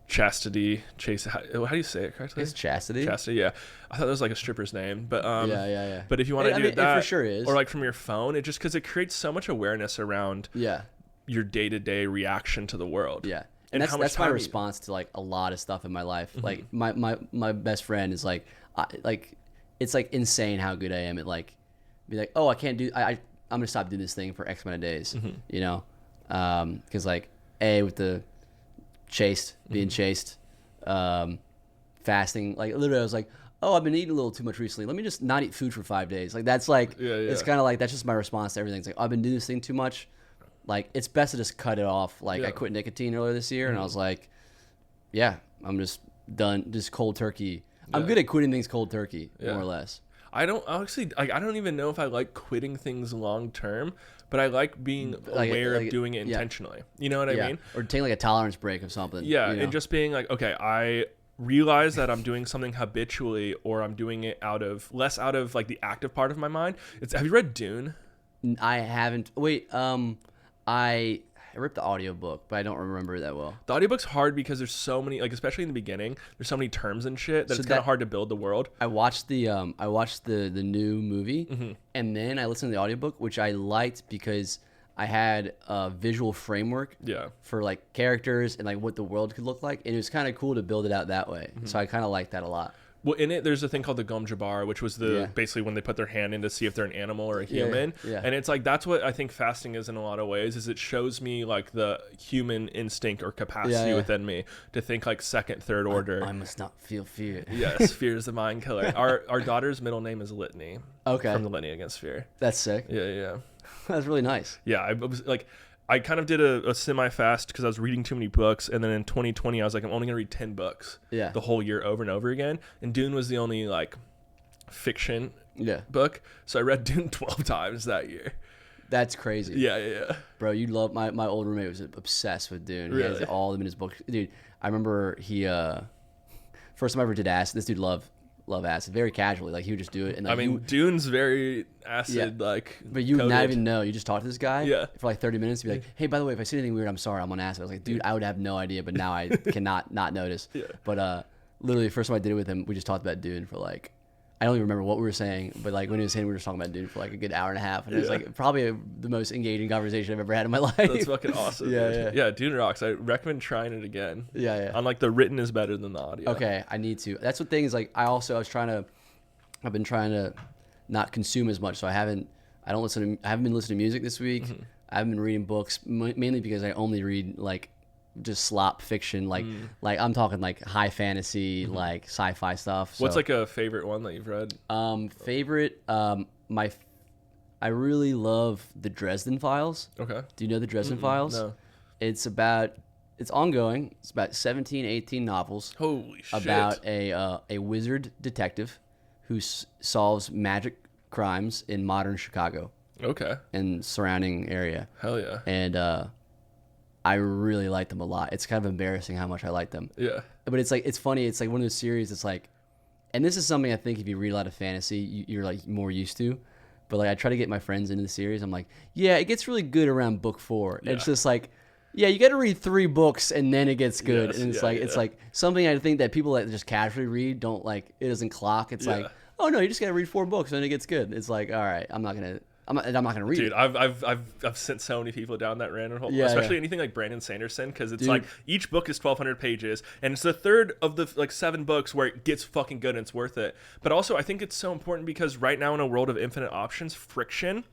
Speaker 1: chastity, how do you say it correctly?
Speaker 2: It's chastity.
Speaker 1: Chastity, yeah. I thought that was like a stripper's name, but
Speaker 2: yeah.
Speaker 1: But if you want to do that,
Speaker 2: it for sure is.
Speaker 1: Or like from your phone, because it creates so much awareness around your day-to-day reaction to the world.
Speaker 2: Yeah. And that's my response to like a lot of stuff in my life. Like my best friend is like it's like insane how good I am at like be like, oh, I can't do I'm gonna stop doing this thing for X amount of days, you know, because like with the being chased, fasting, like literally I was like, oh, I've been eating a little too much recently, let me just not eat food for 5 days. Like that's like it's kind of like that's just my response to everything. It's like, I've been doing this thing too much, like it's best to just cut it off. Like I quit nicotine earlier this year and I was like, yeah, I'm just done, just cold turkey. I'm good at quitting things cold turkey, more or less. I
Speaker 1: don't even know if I like quitting things long term, but I like being aware of doing it intentionally. You know what I mean?
Speaker 2: Or taking like a tolerance break of something.
Speaker 1: Yeah,
Speaker 2: you know?
Speaker 1: And just being like, okay, I realize that I'm doing something habitually, or I'm doing it less out of like the active part of my mind. Have you read Dune?
Speaker 2: I haven't. Wait, I ripped the audiobook, but I don't remember it that well.
Speaker 1: The audiobook's hard because there's so many, like especially in the beginning, there's so many terms and shit that it's kind of hard to build the world.
Speaker 2: I watched the new movie, and then I listened to the audiobook, which I liked because I had a visual framework for like characters and like what the world could look like, and it was kind of cool to build it out that way. So I kind of liked that a lot.
Speaker 1: Well, in it, there's a thing called the Gom Jabbar, which was basically when they put their hand in to see if they're an animal or a human. Yeah. And it's like, that's what I think fasting is in a lot of ways, is it shows me like the human instinct or capacity within me to think like second, third order.
Speaker 2: I must not feel fear.
Speaker 1: Yes, fear is the mind killer. Our daughter's middle name is Litany.
Speaker 2: Okay.
Speaker 1: From the Litany Against Fear.
Speaker 2: That's sick.
Speaker 1: Yeah.
Speaker 2: That's really nice.
Speaker 1: Yeah, I was like, I kind of did a semi-fast because I was reading too many books, and then in 2020 I was like, I'm only gonna read 10 books the whole year over and over again, and Dune was the only like fiction book, so I read Dune 12 times that year.
Speaker 2: That's crazy.
Speaker 1: Yeah.
Speaker 2: Bro, you love my old roommate was obsessed with Dune.
Speaker 1: Really?
Speaker 2: He has all of them in his books. Dude, I remember he first time I ever did acid. This dude loved acid very casually. Like he would just do it. And like,
Speaker 1: I mean, Dune's very acid like.
Speaker 2: But you would not even know. You just talk to this guy for like 30 minutes. And be like, hey, by the way, if I see anything weird, I'm sorry, I'm on acid. I was like, dude, I would have no idea, but now I cannot not notice. But literally, the first time I did it with him, we just talked about Dune for like, I don't even remember what we were saying, but like when he was saying, we were just talking about Dune for like a good hour and a half, and it was like probably the most engaging conversation I've ever had in my life.
Speaker 1: That's fucking awesome.
Speaker 2: Yeah.
Speaker 1: Dune rocks. I recommend trying it again.
Speaker 2: Yeah.
Speaker 1: On like the written is better than the audio.
Speaker 2: Okay, I need to. That's what thing is like. I've been trying to not consume as much, so I haven't been listening to music this week. I haven't been reading books mainly because I only read like just slop fiction, like I'm talking like high fantasy, like sci-fi stuff. So,
Speaker 1: what's like a favorite one that you've read?
Speaker 2: I really love the Dresden Files.
Speaker 1: Okay.
Speaker 2: Do you know the Dresden Files?
Speaker 1: No.
Speaker 2: It's ongoing. It's about 17, 18 novels.
Speaker 1: Holy shit.
Speaker 2: About a wizard detective who solves magic crimes in modern Chicago.
Speaker 1: Okay.
Speaker 2: And surrounding area.
Speaker 1: Hell yeah.
Speaker 2: And I really like them a lot. It's kind of embarrassing how much I like them.
Speaker 1: Yeah.
Speaker 2: But it's funny. It's like one of those series. It's like, and this is something I think if you read a lot of fantasy, you're like more used to. But like I try to get my friends into the series. I'm like, yeah, it gets really good around book 4. Yeah. It's just like, yeah, you got to read 3 books and then it gets good. Yes, and it's like something I think that people that just casually read don't like. It doesn't clock. It's like, oh no, you just got to read 4 books and then it gets good. It's like, all right, I'm not gonna read
Speaker 1: Dude,
Speaker 2: it.
Speaker 1: I've sent so many people down that random hole, especially anything like Brandon Sanderson, because it's like each book is 1,200 pages, and it's the third of the like 7 books where it gets fucking good and it's worth it. But also, I think it's so important because right now in a world of infinite options, friction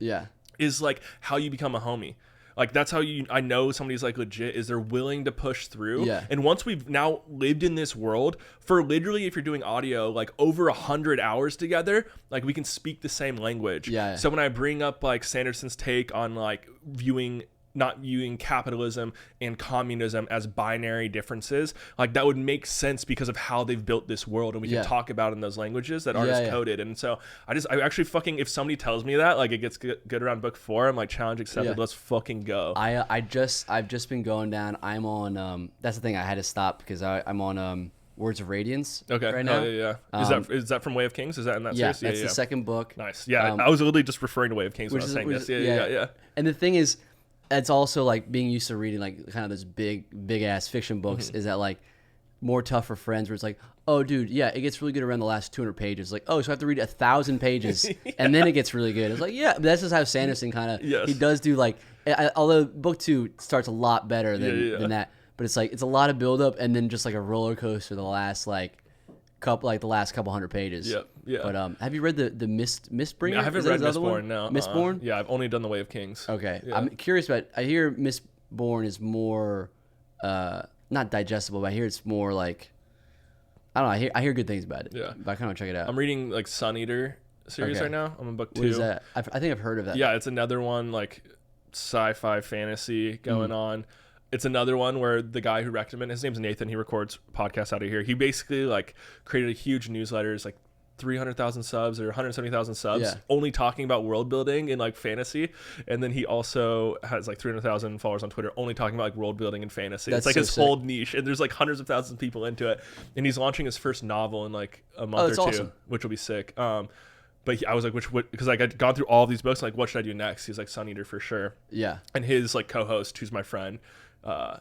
Speaker 1: is like how you become a homie. Like that's how I know somebody's like legit is they're willing to push through.
Speaker 2: Yeah.
Speaker 1: And once we've now lived in this world for literally, if you're doing audio, like over 100 hours together, like we can speak the same language.
Speaker 2: Yeah.
Speaker 1: So when I bring up like Sanderson's take on like not viewing capitalism and communism as binary differences, like that would make sense because of how they've built this world, and we can talk about in those languages that artists coded. And so I actually fucking, if somebody tells me that like it gets good around book 4, I'm like, challenge accepted. Let's fucking go.
Speaker 2: I've just been going down. I'm on that's the thing, I had to stop because I'm on Words of Radiance right now.
Speaker 1: Is that from Way of Kings? Is that in that series?
Speaker 2: That's the second book.
Speaker 1: Nice. I was literally just referring to Way of Kings when I was saying this. Yeah.
Speaker 2: And the thing is, it's also like being used to reading like kind of this big ass fiction books is that like more tough for friends where it's like, oh dude, it gets really good around the last 200 pages. Like, oh, so I have to read 1,000 pages and then it gets really good. It's like, but that's just how Sanderson kind of, he does do like, although book 2 starts a lot better than that, but it's like, it's a lot of build up and then just like a roller coaster the last couple hundred pages. Yeah. But have you read the Mistbringer?
Speaker 1: I haven't read Mistborn. No.
Speaker 2: Mistborn?
Speaker 1: Yeah, I've only done the Way of Kings.
Speaker 2: Okay.
Speaker 1: Yeah.
Speaker 2: I'm curious about. I hear Mistborn is more not digestible, but I hear it's more like, I don't know. I hear good things about it.
Speaker 1: Yeah.
Speaker 2: But I kind of want to check it out.
Speaker 1: I'm reading like Sun Eater series right now. I'm on book 2.
Speaker 2: What is that? I think I've heard of that.
Speaker 1: Yeah, it's another one like sci-fi fantasy going on. It's another one where the guy who recommended, his name's Nathan, he records podcasts out of here. He basically like created a huge newsletter. It's like 300,000 subs or 170,000 subs, only talking about world building and like fantasy. And then he also has like 300,000 followers on Twitter, only talking about like world building and fantasy. It's like his whole niche, and there's like hundreds of thousands of people into it. And he's launching his first novel in like a month or two,
Speaker 2: awesome.
Speaker 1: Which will be sick. But I was like, because like I'd gone through all of these books, like what should I do next? He's like Sun Eater for sure.
Speaker 2: Yeah.
Speaker 1: And his like co-host, who's my friend,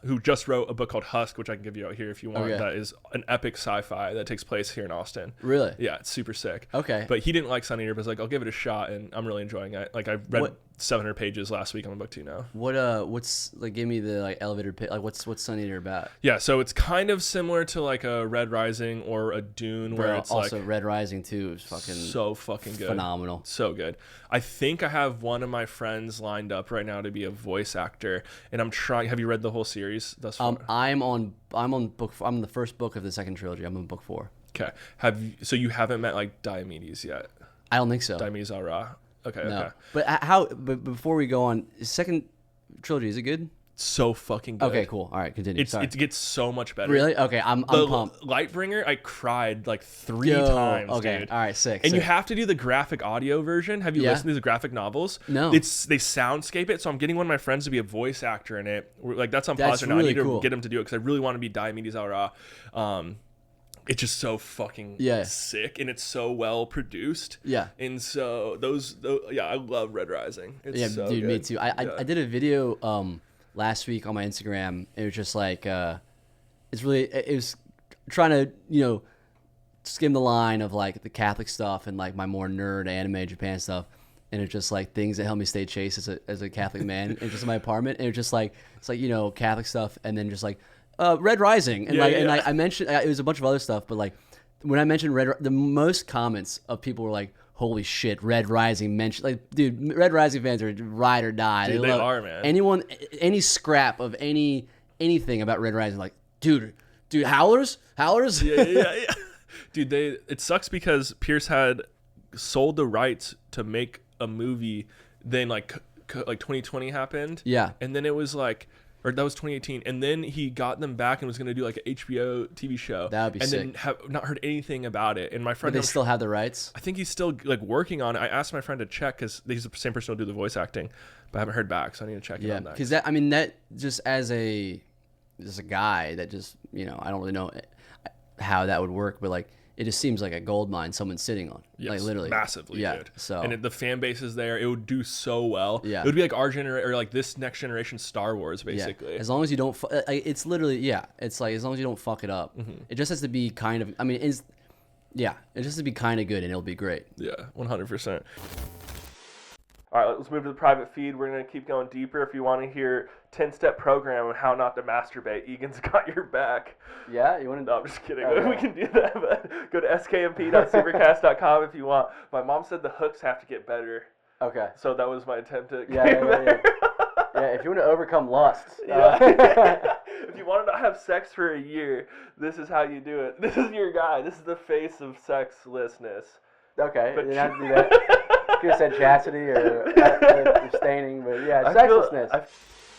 Speaker 1: who just wrote a book called Husk, which I can give you out here if you want. That is an epic sci-fi that takes place here in Austin.
Speaker 2: Really?
Speaker 1: Yeah, it's super sick.
Speaker 2: Okay.
Speaker 1: But he didn't like Sun Eater, but was like, I'll give it a shot, and I'm really enjoying it. Like I read 700 pages last week. I'm on book 2 now.
Speaker 2: What's like? Give me the like elevator pitch. Like what's Sun Eater about?
Speaker 1: Yeah, so it's kind of similar to like a Red Rising or a Dune, where it's
Speaker 2: also
Speaker 1: like
Speaker 2: Red Rising too is fucking
Speaker 1: so fucking good,
Speaker 2: phenomenal,
Speaker 1: so good. I think I have one of my friends lined up right now to be a voice actor, and I'm trying. Have you read the whole series thus far?
Speaker 2: I'm on book. I'm the first book of the second trilogy. I'm on book 4.
Speaker 1: Okay. So you haven't met like Diomedes yet?
Speaker 2: I don't think so.
Speaker 1: Diomedes Al-Ra. Okay.
Speaker 2: No.
Speaker 1: Okay.
Speaker 2: But But before we go on, second trilogy, is it good?
Speaker 1: So fucking good.
Speaker 2: Okay, cool. All right, continue.
Speaker 1: It gets so much better.
Speaker 2: Really? Okay, I'm pumped.
Speaker 1: Lightbringer, I cried like 3 times.
Speaker 2: Okay.
Speaker 1: Dude.
Speaker 2: All right, sick.
Speaker 1: And you have to do the graphic audio version. Have you listened to the graphic novels?
Speaker 2: No.
Speaker 1: They soundscape it. So I'm getting one of my friends to be a voice actor in it. Like that's on pause right now.
Speaker 2: Really
Speaker 1: I need
Speaker 2: cool.
Speaker 1: to get him to do it because I really want to be Diomedes Al-Ra. It's just so fucking sick, and it's so well produced. Yeah. And so those I love Red Rising. It's so
Speaker 2: dude,
Speaker 1: good.
Speaker 2: me too. I did a video last week on my Instagram. It was just like it was trying to skim the line of like the Catholic stuff and like my more nerd anime Japan stuff, and it's just like things that help me stay chaste as a Catholic man, and just in my apartment. And it's just like Catholic stuff, and then just like Red Rising, and I mentioned it was a bunch of other stuff, but like when I mentioned the most comments of people were like, holy shit, Red Rising mentioned, like, dude, Red Rising fans are ride or die.
Speaker 1: Dude, they are, man.
Speaker 2: Any scrap of anything about Red Rising, like, dude, howlers.
Speaker 1: Yeah. Dude, it sucks because Pierce had sold the rights to make a movie. Then like 2020 happened. Yeah, and then it was like. Or that was 2018, and then he got them back and was going to do like an HBO TV show. That would be sick. And then have not heard anything about it. And my friend,
Speaker 2: but they still have the rights.
Speaker 1: I think he's still like working on it. I asked my friend to check because he's the same person who'll do the voice acting, but I haven't heard back, so I need to check it on that.
Speaker 2: Because that just as a guy that just I don't really know how that would work, but like. It just seems like a gold mine someone's sitting on.
Speaker 1: Yes,
Speaker 2: like literally.
Speaker 1: Massively, dude.
Speaker 2: So.
Speaker 1: And the fan base is there. It would do so well. Yeah. It would be like our generation, or like this next generation Star Wars, basically.
Speaker 2: Yeah. As long as you don't, it's literally, it's like, as long as you don't fuck it up. Mm-hmm. It just has to be kind of, it just has to be kind of good and it'll be great.
Speaker 1: Yeah, 100%. All right, let's move to the private feed. We're going to keep going deeper. If you want to hear 10-step program on how not to masturbate, Egan's got your back.
Speaker 2: Yeah? You want to?
Speaker 1: No, I'm just kidding. Okay. We can do that, but go to skmp.supercast.com if you want. My mom said the hooks have to get better. Okay. So that was my attempt to
Speaker 2: Yeah. if you want to overcome lust.
Speaker 1: If you want to not have sex for a year, this is how you do it. This is your guy. This is the face of sexlessness.
Speaker 2: Okay,
Speaker 1: But
Speaker 2: you didn't have to do that. Could have said chastity or abstaining, but yeah, sexlessness.